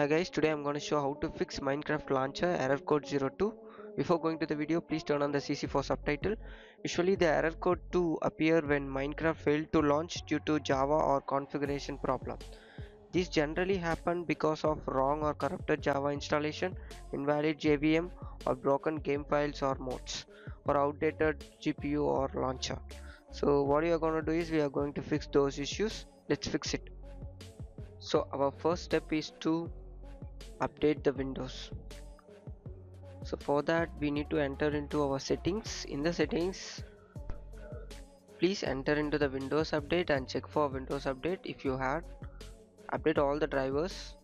Hi guys, today I'm going to show how to fix Minecraft launcher error code 02. Before going to the video, please turn on the CC for subtitle. Usually the error code 2 appear when Minecraft failed to launch due to Java or configuration problem. These generally happen because of wrong or corrupted Java installation, invalid JVM or broken game files or modes, or outdated GPU or launcher. So what we are going to do is we are going to fix those issues. Let's fix it. So our first step is to update the Windows. So for that we need to enter into our settings. In the settings, please enter into the Windows update and check for Windows update. If you had, update all the drivers.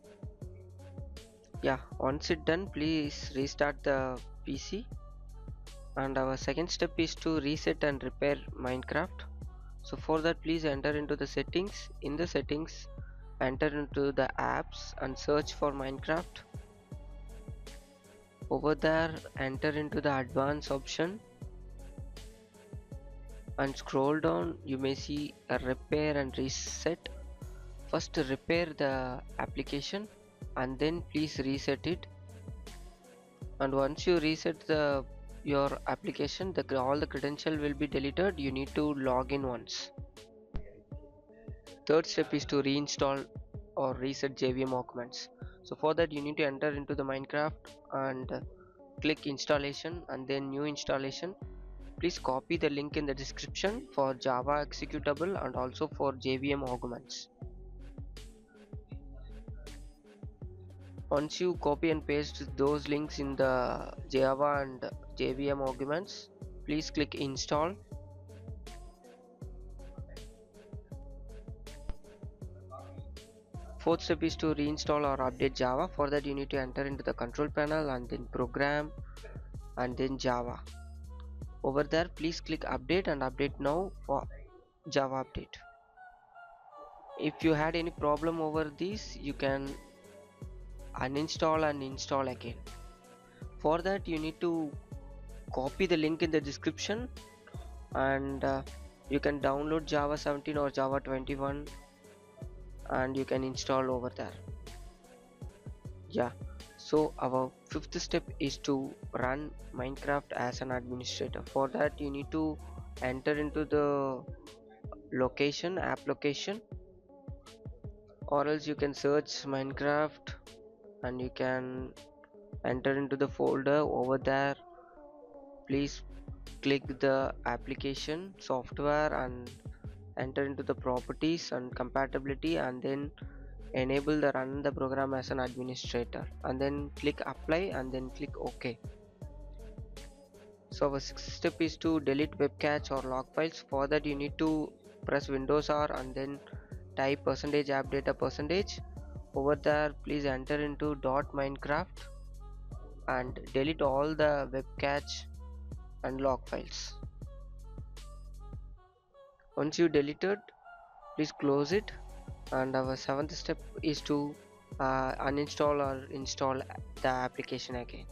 Yeah, once it done, please restart the PC. And our second step is to reset and repair Minecraft. So for that, please enter into the settings. In the settings, enter into the apps and search for Minecraft. Over there, enter into the advanced option and scroll down. You may see a repair and reset. First repair the application and then please reset it. And once you reset your application, all the credential will be deleted. You need to log in once. Third step is to reinstall or reset JVM Arguments. So for that you need to enter into the Minecraft and click installation and then new installation. Please copy the link in the description for Java executable and also for JVM Arguments. Once you copy and paste those links in the Java and JVM Arguments, please click install. Fourth step is to reinstall or update Java. For that you need to enter into the control panel and then program and then Java. Over there please click update and update now for Java update. If you had any problem over this, you can uninstall and install again. For that you need to copy the link in the description and you can download Java 17 or Java 21 and you can install over there. Yeah, so our fifth step is to run Minecraft as an administrator. For that you need to enter into the location, app location, or else you can search Minecraft and you can enter into the folder. Over there please click the application software and enter into the properties and compatibility and then enable the run the program as an administrator and then click apply and then click OK. So our sixth step is to delete web cache or log files. For that you need to press Windows R and then type %app data %. Over there please enter into .minecraft and delete all the web cache and log files. Once you delete it, please close it. And our seventh step is to uninstall or install the application again.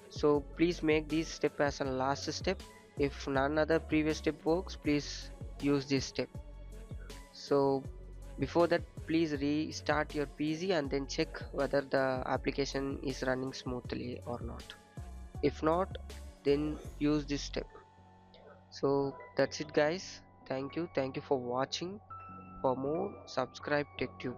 So please make this step as a last step. If none other previous step works, please use this step. So before that please restart your PC and then check whether the application is running smoothly or not. If not, then use this step. So that's it guys. Thank you for watching. For more, subscribe TechTube.